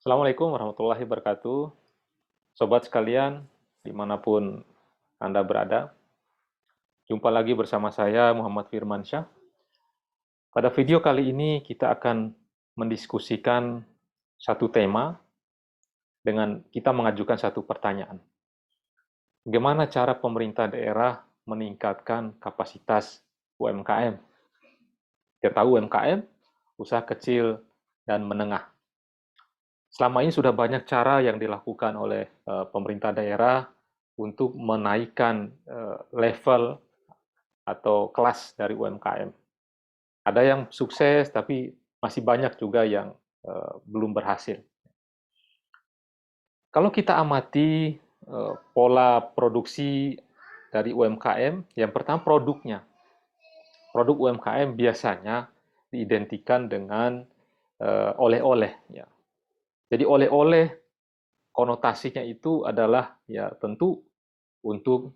Assalamualaikum warahmatullahi wabarakatuh. Sobat sekalian, dimanapun Anda berada, jumpa lagi bersama saya Muhammad Firmansyah. Pada video kali ini kita akan mendiskusikan satu tema dengan kita mengajukan satu pertanyaan. Bagaimana cara pemerintah daerah meningkatkan kapasitas UMKM? Kita tahu UMKM, usaha kecil dan menengah. Selama ini sudah banyak cara yang dilakukan oleh pemerintah daerah untuk menaikkan level atau kelas dari UMKM. Ada yang sukses, tapi masih banyak juga yang belum berhasil. Kalau kita amati pola produksi dari UMKM, yang pertama produknya. Produk UMKM biasanya diidentikan dengan oleh-oleh. Ya. Jadi oleh-oleh konotasinya itu adalah ya tentu untuk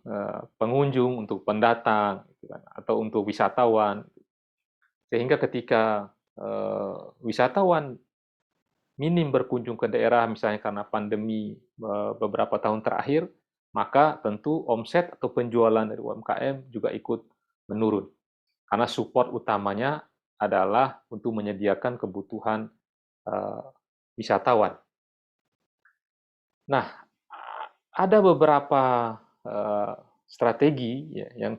pengunjung, untuk pendatang, gitu kan, atau untuk wisatawan. Sehingga ketika wisatawan minim berkunjung ke daerah, misalnya karena pandemi beberapa tahun terakhir, maka tentu omset atau penjualan dari UMKM juga ikut menurun. Karena support utamanya adalah untuk menyediakan kebutuhan wisatawan. Nah, ada beberapa strategi ya, yang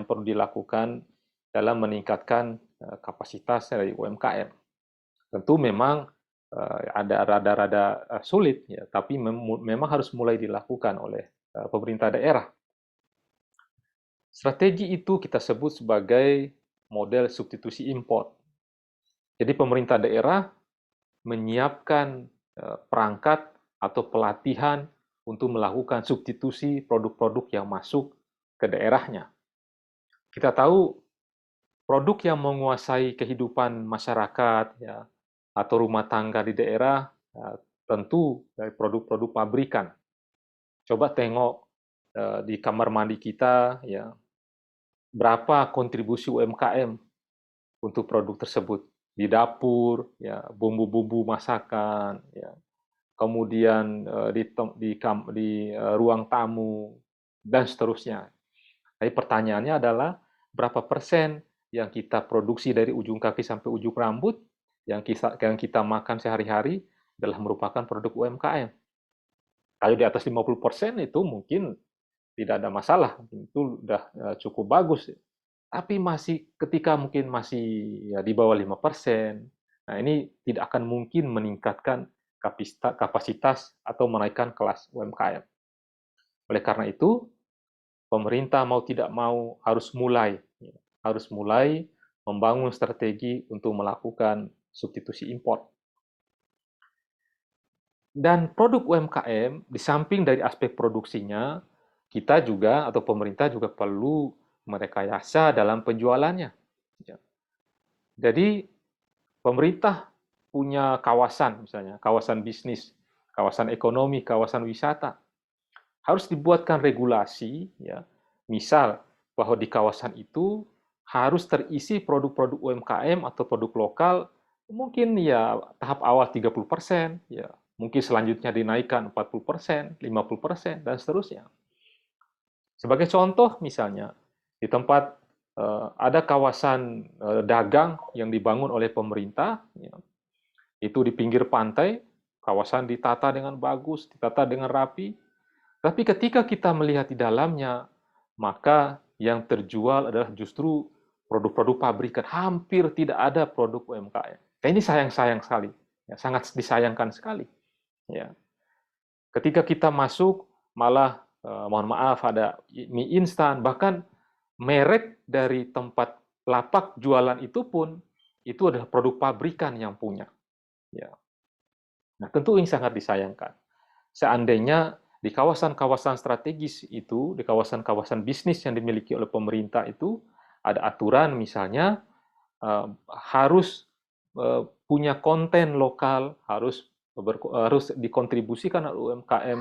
perlu dilakukan dalam meningkatkan kapasitas dari UMKM. Tentu memang ada rada-rada sulit ya, tapi memang harus mulai dilakukan oleh pemerintah daerah. Strategi itu kita sebut sebagai model substitusi impor. Jadi pemerintah daerah menyiapkan perangkat atau pelatihan untuk melakukan substitusi produk-produk yang masuk ke daerahnya. Kita tahu produk yang menguasai kehidupan masyarakat ya, atau rumah tangga di daerah ya, tentu dari produk-produk pabrikan. Coba tengok di kamar mandi kita ya, berapa kontribusi UMKM untuk produk tersebut di dapur ya, bumbu-bumbu masakan ya, kemudian di ruang tamu, dan seterusnya. Tapi pertanyaannya adalah, berapa persen yang kita produksi dari ujung kaki sampai ujung rambut, yang kita makan sehari-hari, adalah merupakan produk UMKM. Kalau di atas 50% itu mungkin tidak ada masalah, itu sudah cukup bagus. Tapi ketika mungkin masih ya, di bawah 5%, nah ini tidak akan mungkin meningkatkan kapasitas atau menaikkan kelas UMKM. Oleh karena itu, pemerintah mau tidak mau harus mulai membangun strategi untuk melakukan substitusi impor. Dan produk UMKM, di samping dari aspek produksinya, kita juga atau pemerintah juga perlu merekayasa dalam penjualannya. Ya. Jadi pemerintah punya kawasan, misalnya kawasan bisnis, kawasan ekonomi, kawasan wisata. Harus dibuatkan regulasi, ya, misal bahwa di kawasan itu harus terisi produk-produk UMKM atau produk lokal, mungkin ya tahap awal 30%, ya, mungkin selanjutnya dinaikkan 40%, 50%, dan seterusnya. Sebagai contoh misalnya, di tempat ada kawasan dagang yang dibangun oleh pemerintah, ya, itu di pinggir pantai, kawasan ditata dengan bagus, ditata dengan rapi, tapi ketika kita melihat di dalamnya, maka yang terjual adalah justru produk-produk pabrikan. Hampir tidak ada produk UMKM. Ini sayang-sayang sekali, ya, sangat disayangkan sekali. Ya. Ketika kita masuk, malah mohon maaf ada mie instan, bahkan merek dari tempat lapak jualan itu pun itu adalah produk pabrikan yang punya. Ya. Nah, tentu ini sangat disayangkan. Seandainya di kawasan-kawasan strategis itu, di kawasan-kawasan bisnis yang dimiliki oleh pemerintah itu, ada aturan misalnya harus punya konten lokal, harus dikontribusikan oleh UMKM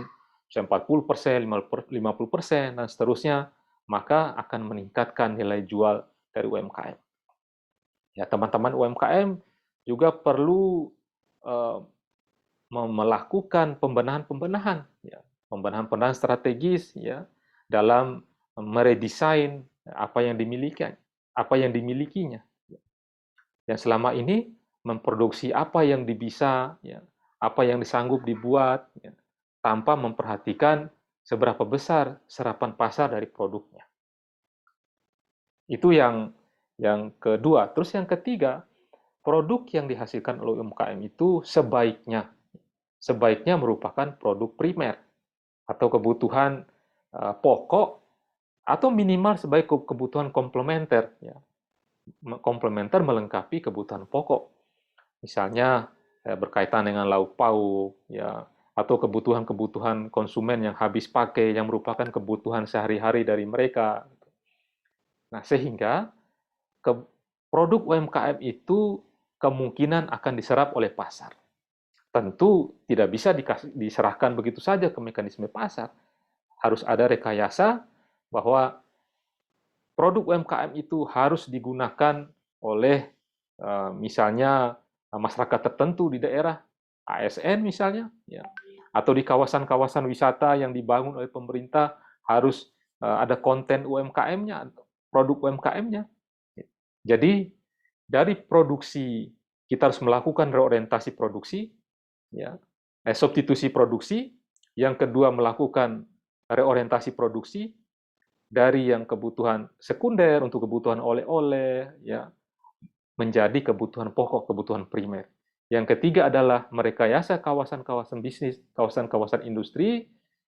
40%, 50%, dan seterusnya, maka akan meningkatkan nilai jual dari UMKM. Ya, teman-teman UMKM juga perlu melakukan pembenahan-pembenahan, ya, pembenahan-pembenahan strategis, ya, dalam meredesain apa yang dimilikinya. Dan selama ini memproduksi apa yang bisa, ya, apa yang disanggup dibuat, ya, tanpa memperhatikan seberapa besar serapan pasar dari produknya. Itu yang kedua. Terus yang ketiga, produk yang dihasilkan oleh UMKM itu sebaiknya merupakan produk primer atau kebutuhan pokok atau minimal sebagai kebutuhan komplementer, ya. Komplementer melengkapi kebutuhan pokok. Misalnya berkaitan dengan lauk pauk, ya, atau kebutuhan-kebutuhan konsumen yang habis pakai yang merupakan kebutuhan sehari-hari dari mereka. Nah, sehingga ke produk UMKM itu kemungkinan akan diserap oleh pasar. Tentu tidak bisa diserahkan begitu saja ke mekanisme pasar. Harus ada rekayasa bahwa produk UMKM itu harus digunakan oleh misalnya masyarakat tertentu di daerah, ASN misalnya, ya, atau di kawasan-kawasan wisata yang dibangun oleh pemerintah harus ada konten UMKM-nya, produk UMKM-nya. Jadi dari produksi kita harus melakukan reorientasi produksi, ya, substitusi produksi. Yang kedua melakukan reorientasi produksi dari yang kebutuhan sekunder untuk kebutuhan oleh-oleh, ya, menjadi kebutuhan pokok, kebutuhan primer. Yang ketiga adalah merekayasa kawasan-kawasan bisnis, kawasan-kawasan industri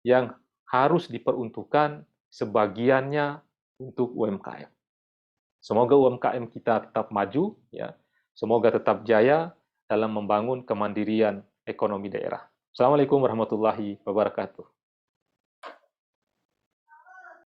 yang harus diperuntukkan sebagiannya untuk UMKM. Semoga UMKM kita tetap maju, ya. Semoga tetap jaya dalam membangun kemandirian ekonomi daerah. Assalamualaikum warahmatullahi wabarakatuh.